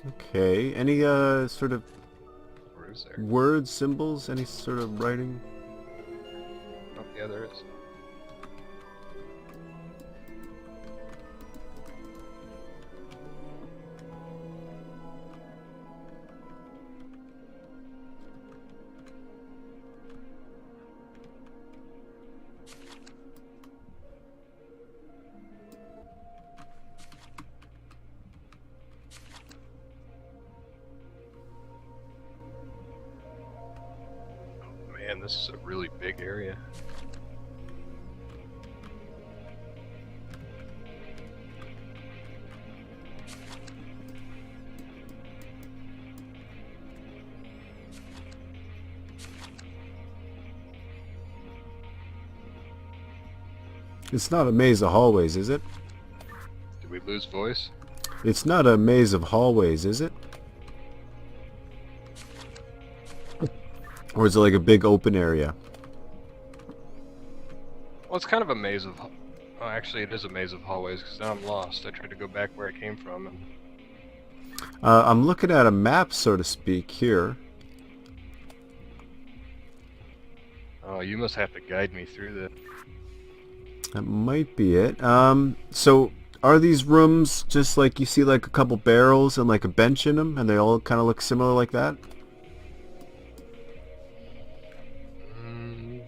Okay. Any sort of Or is there? words, symbols, any sort of writing? Oh, yeah, there is. Man, this is a really big area. It's not a maze of hallways, is it? Did we lose voice? It's not a maze of hallways, is it? Or is it like a big open area? Well, it's kind of a maze of... Oh, actually, it is a maze of hallways, because now I'm lost. I tried to go back where I came from, and... I'm looking at a map, so to speak, here. Oh, you must have to guide me through this. That might be it. So are these rooms just like you see like a couple barrels and like a bench in them, and they all kind of look similar like that? Mm,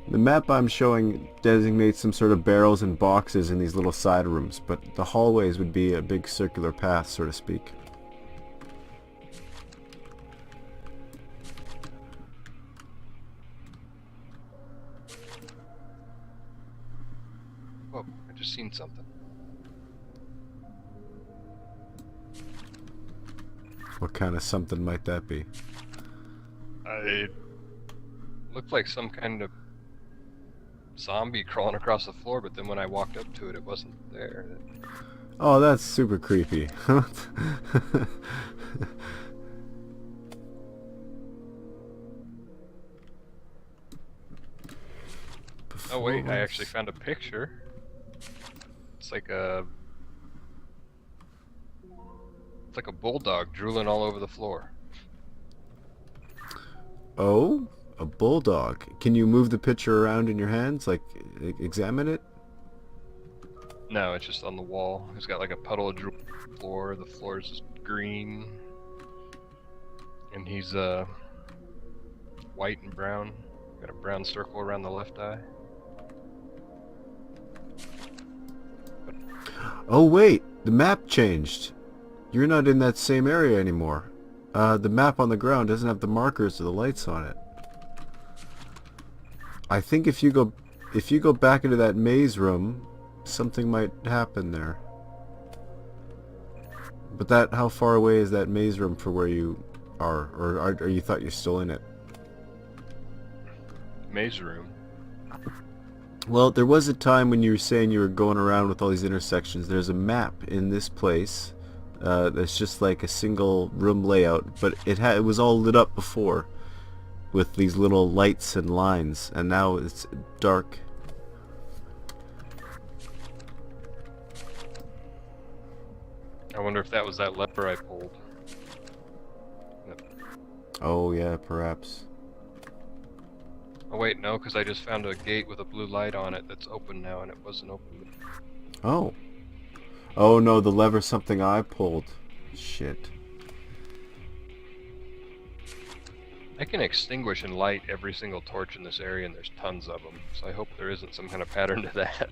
The map I'm showing designates some sort of barrels and boxes in these little side rooms, but the hallways would be a big circular path, so to speak. whoa, I just seen something. What kind of something might that be? It looked like some kind of zombie crawling across the floor, but then when I walked up to it, it wasn't there. Oh, that's super creepy. Oh wait, I actually found a picture. It's like a... It's like a bulldog drooling all over the floor. Oh, a bulldog. Can you move the picture around in your hands? Like, examine it? No, it's just on the wall. It's got like a puddle of drool on the floor. The floor is just green. And he's white and brown. Got a brown circle around the left eye. Oh wait, the map changed. You're not in that same area anymore. The map on the ground doesn't have the markers or the lights on it. I think if you go back into that maze room, something might happen there. But how far away is that maze room for where you are, or you thought you're still in it? Maze room. Well, there was a time when you were saying you were going around with all these intersections. There's a map in this place that's just like a single room layout, but it was all lit up before with these little lights and lines, and now it's dark. I wonder if that was that lever I pulled. Yep. Oh yeah, perhaps. Oh wait, no, because I just found a gate with a blue light on it that's open now, and it wasn't open. Oh. Oh no, the lever's something I pulled. Shit. I can extinguish and light every single torch in this area, and there's tons of them. So I hope there isn't some kind of pattern to that.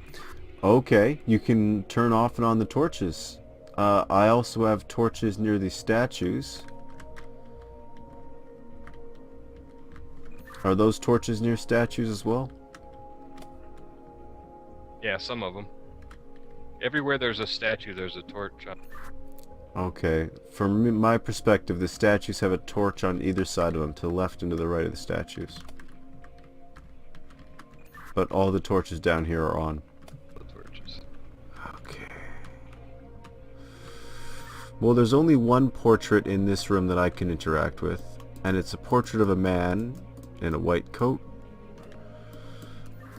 Okay, you can turn off and on the torches. I also have torches near these statues. Are those torches near statues as well? Yeah, some of them. Everywhere there's a statue, there's a torch on. Okay, from my perspective, the statues have a torch on either side of them, to the left and to the right of the statues. But all the torches down here are on. The torches. Okay. Well, there's only one portrait in this room that I can interact with, and it's a portrait of a man in a white coat.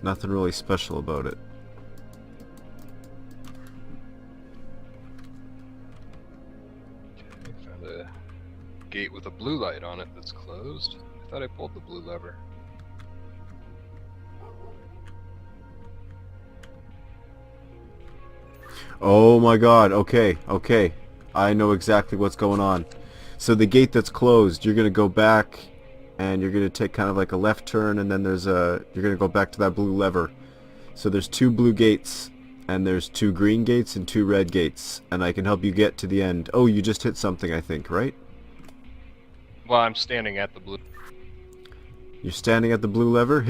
Nothing really special about it. gate with a blue light on it that's closed. I thought I pulled the blue lever. Oh my god, okay, okay. I know exactly what's going on. So the gate that's closed, you're going to go back and you're going to take kind of like a left turn, and then there's a, you're going to go back to that blue lever. So there's 2 blue gates, and there's 2 green gates and 2 red gates, and I can help you get to the end. Oh, you just hit something, I think, right? Well, I'm standing at the blue. You're standing at the blue lever,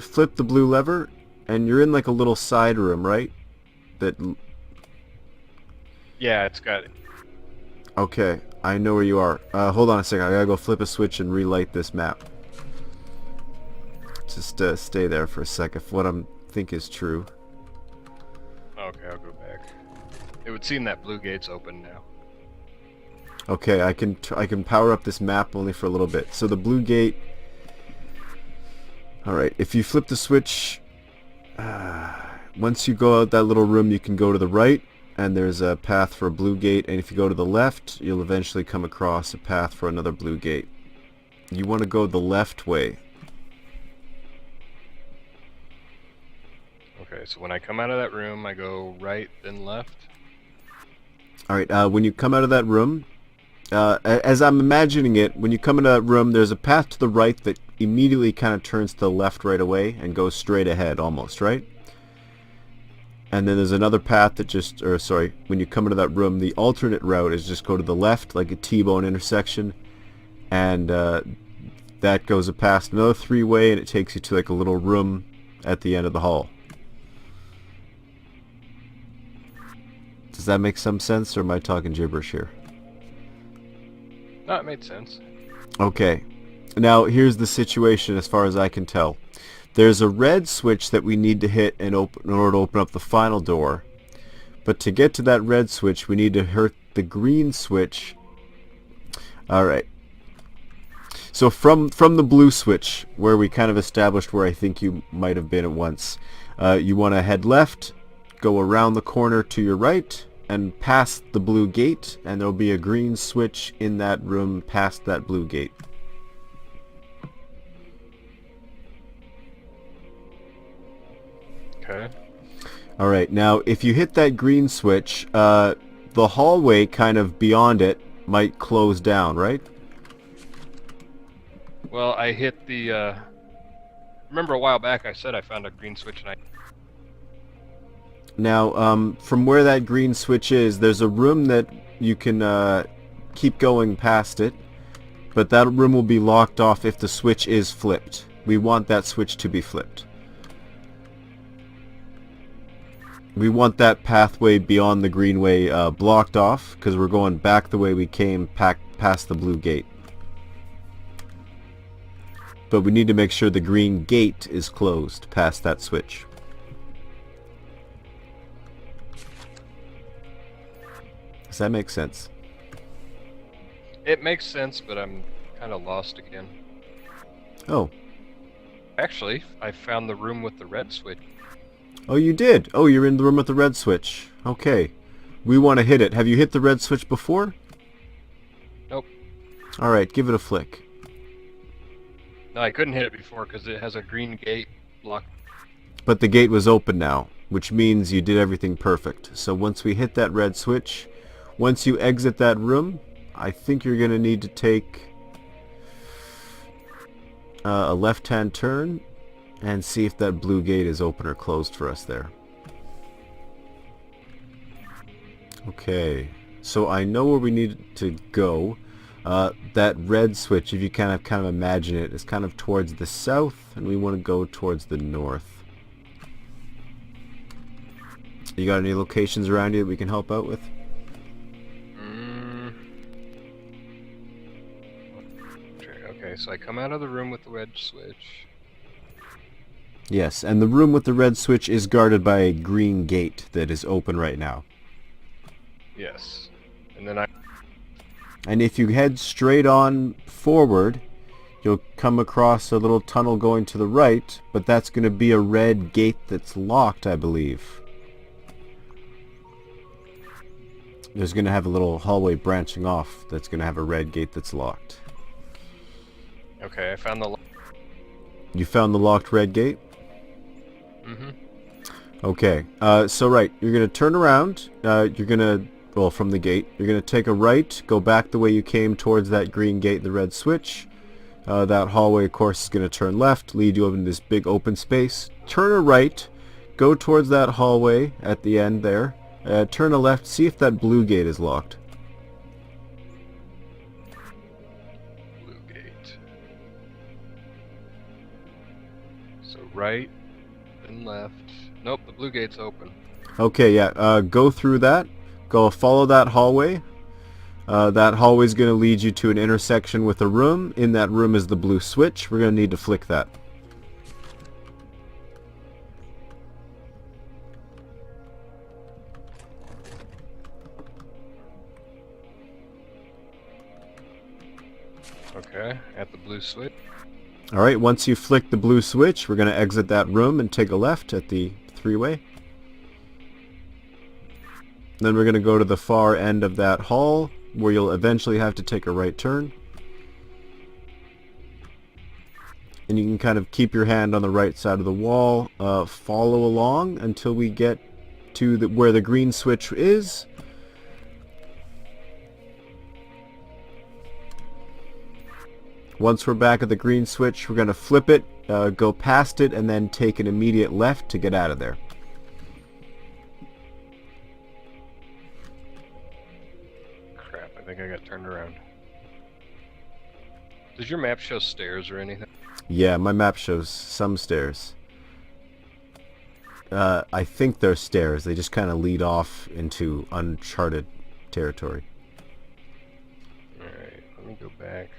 flip the blue lever, and you're in like a little side room, right? Yeah, it's got. Okay, I know where you are. Hold on a second, I gotta go flip a switch and relight this map. Just stay there for a sec if what I think is true. Okay, I'll go back. It would seem that blue gate's open now. Okay, I can power up this map only for a little bit. So the blue gate. All right, if you flip the switch, once you go out that little room, you can go to the right, and there's a path for a blue gate. And if you go to the left, you'll eventually come across a path for another blue gate. You want to go the left way. Okay, so when I come out of that room, I go right, then left. All right, when you come out of that room, as I'm imagining it, when you come into that room, there's a path to the right that immediately kind of turns to the left right away and goes straight ahead almost, right? And then there's another path that just, or sorry, when you come into that room, the alternate route is just go to the left, like a T-bone intersection, and that goes past another 3-way, and it takes you to like a little room at the end of the hall. Does that make some sense, or am I talking gibberish here? No, it made sense. Okay. Now, here's the situation as far as I can tell. There's a red switch that we need to hit in order to open up the final door. But to get to that red switch, we need to hit the green switch. Alright. So from the blue switch, where we kind of established where I think you might have been at once, you want to head left, go around the corner to your right, and past the blue gate, and there'll be a green switch in that room past that blue gate. Okay. Alright, now if you hit that green switch, the hallway kind of beyond it might close down, right? Well, I hit the, remember a while back I said I found a green switch and I... Now, from where that green switch is, there's a room that you can keep going past it, but that room will be locked off if the switch is flipped. We want that switch to be flipped. We want that pathway beyond the greenway blocked off, because we're going back the way we came past the blue gate. But we need to make sure the green gate is closed past that switch. Does that make sense? It makes sense, but I'm kind of lost again. Oh. Actually, I found the room with the red switch. Oh, you did? Oh, you're in the room with the red switch. Okay. We want to hit it. Have you hit the red switch before? Nope. Alright, give it a flick. No, I couldn't hit it before because it has a green gate blocked. But the gate was open now, which means you did everything perfect. So once we hit that red switch, once you exit that room, I think you're going to need to take a left-hand turn and see if that blue gate is open or closed for us there. Okay, so I know where we need to go. That red switch, if you kind of imagine it, is kind of towards the south, and we want to go towards the north. You got any locations around you that we can help out with? Okay, so I come out of the room with the red switch. Yes, and the room with the red switch is guarded by a green gate that is open right now. Yes. And then And if you head straight on forward, you'll come across a little tunnel going to the right, but that's going to be a red gate that's locked, I believe. There's going to have a little hallway branching off that's going to have a red gate that's locked. Okay, I found the... You found the locked red gate? Mm-hmm. Okay, so right, you're going to turn around, you're going to, well, from the gate, you're going to take a right, go back the way you came towards that green gate, the red switch. That hallway, of course, is going to turn left, lead you up into this big open space. Turn a right, go towards that hallway at the end there. Turn a left, see if that blue gate is locked. Blue gate. So right, then left. Nope, the blue gate's open. Okay, yeah, go through that. Go follow that hallway. That hallway is going to lead you to an intersection with a room. In that room is the blue switch. We're going to need to flick that. Okay, at the blue switch. Alright, once you flick the blue switch, we're going to exit that room and take a left at the three-way. Then we're going to go to the far end of that hall, where you'll eventually have to take a right turn. And you can kind of keep your hand on the right side of the wall, follow along until we get to where the green switch is. Once we're back at the green switch, we're going to flip it, go past it, and then take an immediate left to get out of there. Crap, I think I got turned around. Does your map show stairs or anything? Yeah, my map shows some stairs. I think they're stairs. They just kind of lead off into uncharted territory. Alright, let me go back.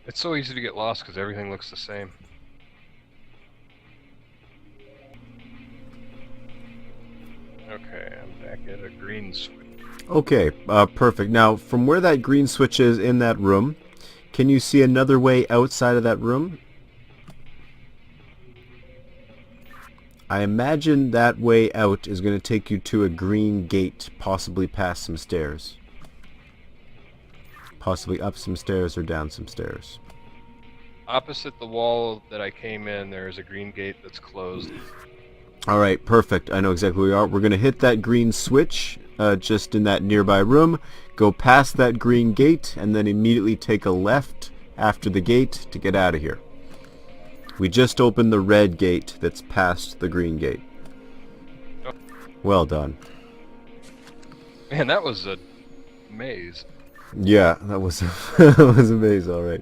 It's so easy to get lost because everything looks the same. Okay, I'm back at a green switch. Okay, perfect. Now, from where that green switch is in that room, can you see another way outside of that room? I imagine that way out is going to take you to a green gate, possibly past some stairs. Possibly up some stairs or down some stairs. Opposite the wall that I came in, there is a green gate that's closed. Alright, perfect. I know exactly where we are. We're going to hit that green switch just in that nearby room, go past that green gate, and then immediately take a left after the gate to get out of here. We just opened the red gate that's past the green gate. Oh. Well done. Man, that was a maze. Yeah, that was that was a maze, all right.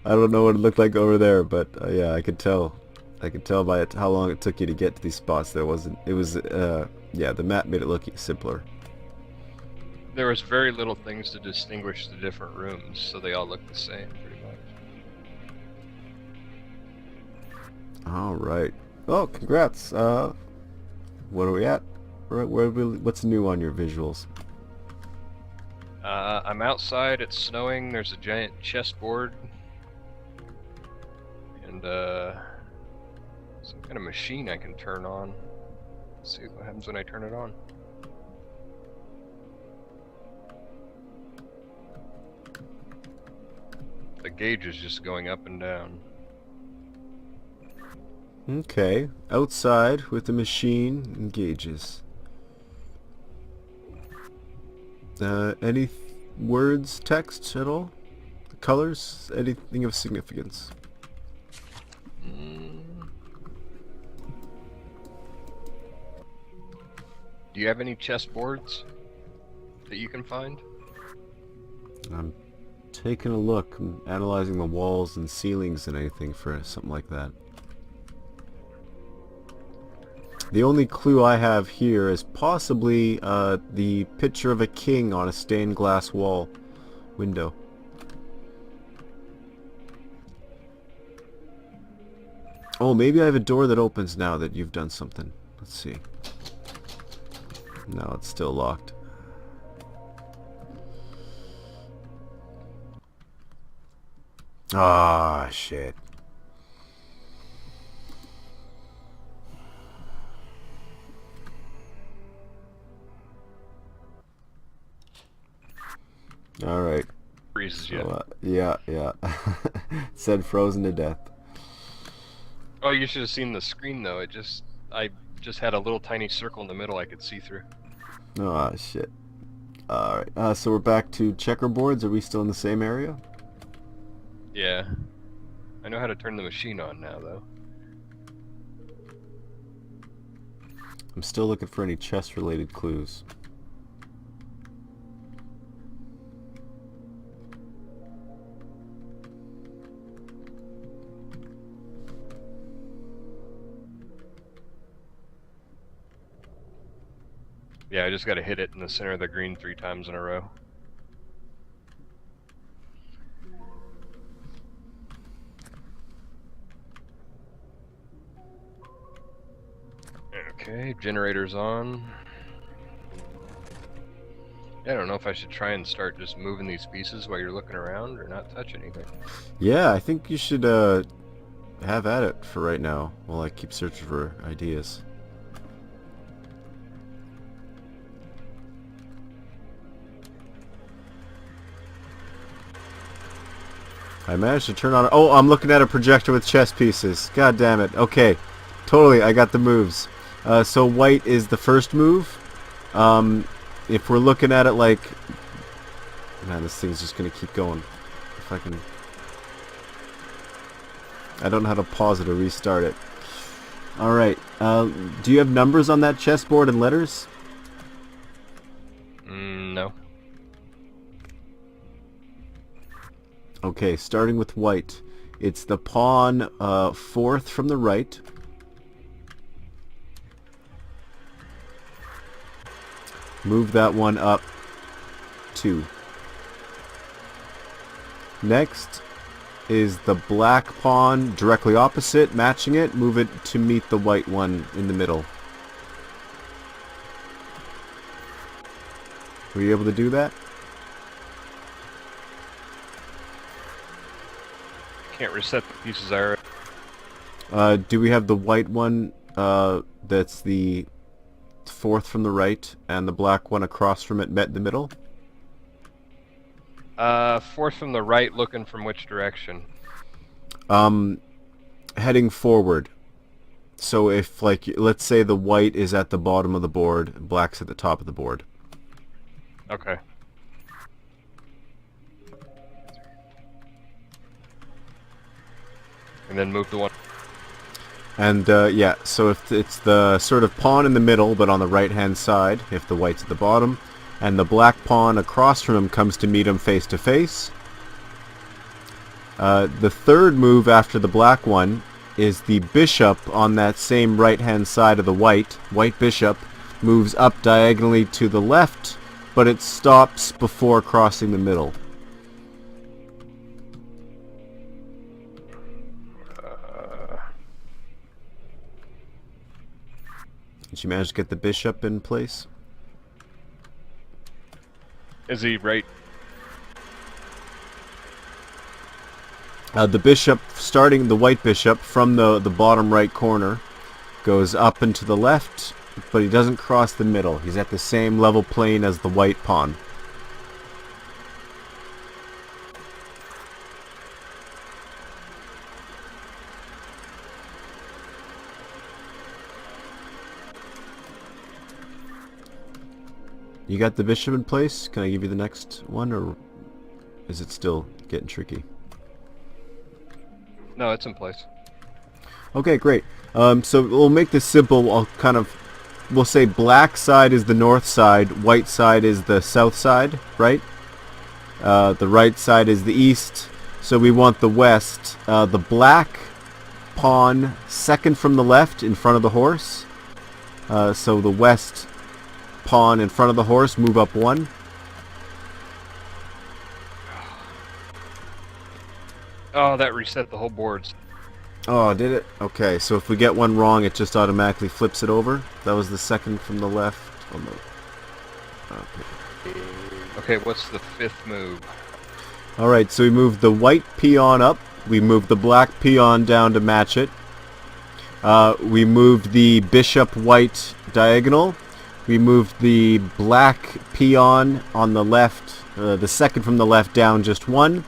I don't know what it looked like over there, but yeah, I could tell. I could tell by how long it took you to get to these spots. There wasn't. It was. Yeah, the map made it look simpler. There was very little things to distinguish the different rooms, so they all looked the same, pretty much. All right. Oh, congrats. What are we at? What's new on your visuals? I'm outside, it's snowing, there's a giant chessboard, and some kind of machine I can turn on. Let's see what happens when I turn it on. The gauge is just going up and down. Okay, outside with the machine and gauges. Any words, text at all? Colors? Anything of significance? Do you have any chessboards that you can find? I'm taking a look, I'm analyzing the walls and ceilings and anything for something like that. The only clue I have here is possibly the picture of a king on a stained glass wall window. Oh, maybe I have a door that opens now that you've done something. Let's see. No, it's still locked. Ah, shit. All right. Freezes you. So, yeah, yeah. Said frozen to death. Oh, you should have seen the screen though. I just had a little tiny circle in the middle I could see through. Oh, shit. All right. So we're back to checkerboards. Are we still in the same area? Yeah. I know how to turn the machine on now though. I'm still looking for any chest-related clues. Yeah, I just gotta hit it in the center of the green 3 times in a row. Okay, generator's on. Yeah, I don't know if I should try and start just moving these pieces while you're looking around or not touch anything. Yeah, I think you should have at it for right now while I keep searching for ideas. I managed to turn on... Oh, I'm looking at a projector with chess pieces. God damn it. Okay. Totally, I got the moves. So white is the first move. If we're looking at it like... Man, this thing's just going to keep going. If I can... I don't know how to pause it or restart it. Alright. Do you have numbers on that chessboard and letters? No. Okay, starting with white. It's the pawn fourth from the right. Move that one up 2. Next is the black pawn directly opposite, matching it. Move it to meet the white one in the middle. Were you able to do that? Can't reset the pieces I already... Do we have the white one that's the fourth from the right and the black one across from it met in the middle? Fourth from the right, looking from which direction? Heading forward. So if, like, let's say the white is at the bottom of the board, black's at the top of the board. Okay. And then move the one... And, yeah, so if it's the sort of pawn in the middle, but on the right-hand side, if the white's at the bottom, and the black pawn across from him comes to meet him face-to-face. The third move after the black one is the bishop on that same right-hand side of the white bishop, moves up diagonally to the left, but it stops before crossing the middle. Did you manage to get the bishop in place? Is he right? The bishop, starting the white bishop from the bottom right corner, goes up and to the left, but he doesn't cross the middle. He's at the same level plane as the white pawn. You got the bishop in place? Can I give you the next one, or is it still getting tricky? No, it's in place. Okay, great. So we'll make this simple. We'll say black side is the north side, white side is the south side, right? The right side is the east, so we want the west. The black pawn second from the left in front of the horse. So the west pawn in front of the horse, move up 1. Oh, that reset the whole board. Oh, did it? Okay, so if we get one wrong, it just automatically flips it over. That was the second from the left. Oh, no. Okay, what's the 5th move? Alright, so we moved the white peon up. We moved the black peon down to match it. We moved the bishop white diagonal. We moved the black peon on the left The second from the left down, just 1.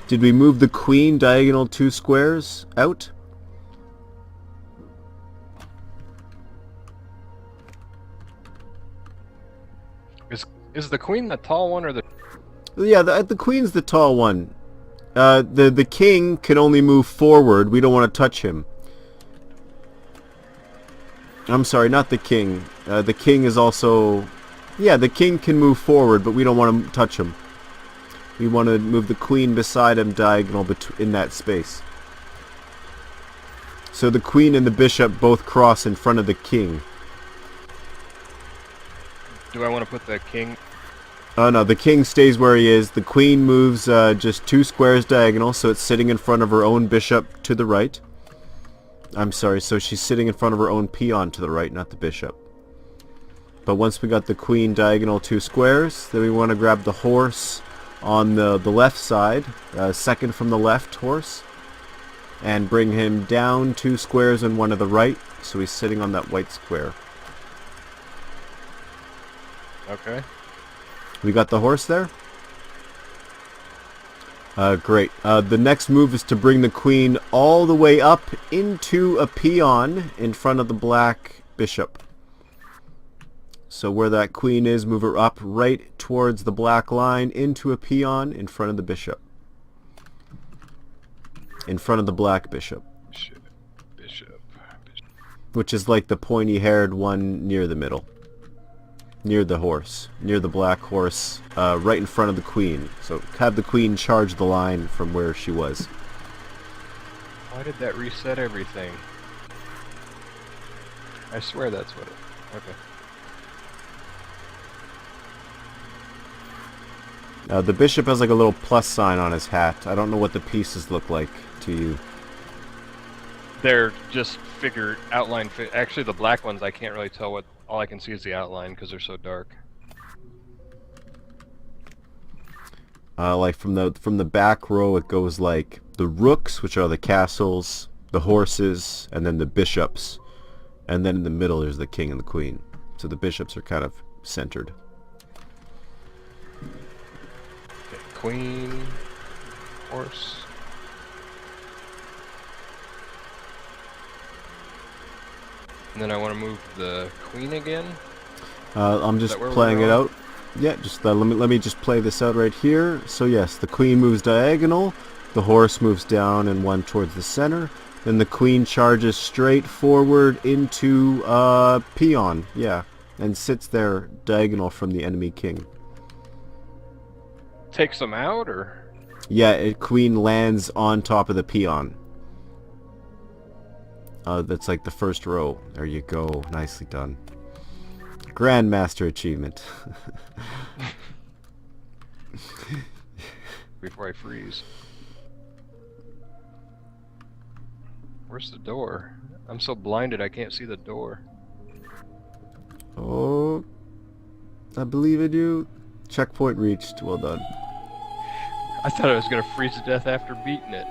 Did we move the queen diagonal 2 squares out? Is the queen the tall one or the... Yeah, the queen's the tall one. The king can only move forward. We don't want to touch him. I'm sorry, not the king. The king is also... Yeah, the king can move forward, but we don't want to touch him. We want to move the queen beside him diagonal in that space. So the queen and the bishop both cross in front of the king. Do I want to put the king... Oh no, the king stays where he is. The queen moves just 2 squares diagonal, so it's sitting in front of her own bishop to the right. I'm sorry, so she's sitting in front of her own peon to the right, not the bishop. But once we got the queen diagonal 2 squares, then we want to grab the horse on the left side, second from the left horse, and bring him down 2 squares and 1 to the right, so he's sitting on that white square. Okay. We got the horse there? Great. The next move is to bring the queen all the way up into a peon in front of the black bishop. So where that queen is, move her up right towards the black line into a peon in front of the bishop. In front of the black bishop. Bishop. Which is like the pointy-haired one near the middle. Near the horse. Near the black horse. Right in front of the queen. So have the queen charge the line from where she was. Why did that reset everything? I swear that's what it... Okay. The bishop has like a little plus sign on his hat. I don't know what the pieces look like to you. They're just outline... Actually, the black ones, I can't really tell what... All I can see is the outline because they're so dark. Like from the back row, it goes like the rooks, which are the castles, the horses, and then the bishops, and then in the middle there's the king and the queen. So the bishops are kind of centered. Okay, queen, horse. And then I want to move the queen again. I'm just playing it out. Yeah, just let me just play this out right here. So yes, the queen moves diagonal, the horse moves down and 1 towards the center, then the queen charges straight forward into peon, yeah, and sits there diagonal from the enemy king. Takes them out, or? Yeah, queen lands on top of the peon. That's like the first row. There you go. Nicely done. Grandmaster achievement. Before I freeze. Where's the door? I'm so blinded I can't see the door. Oh, I believe in you. Checkpoint reached. Well done. I thought I was gonna freeze to death after beating it.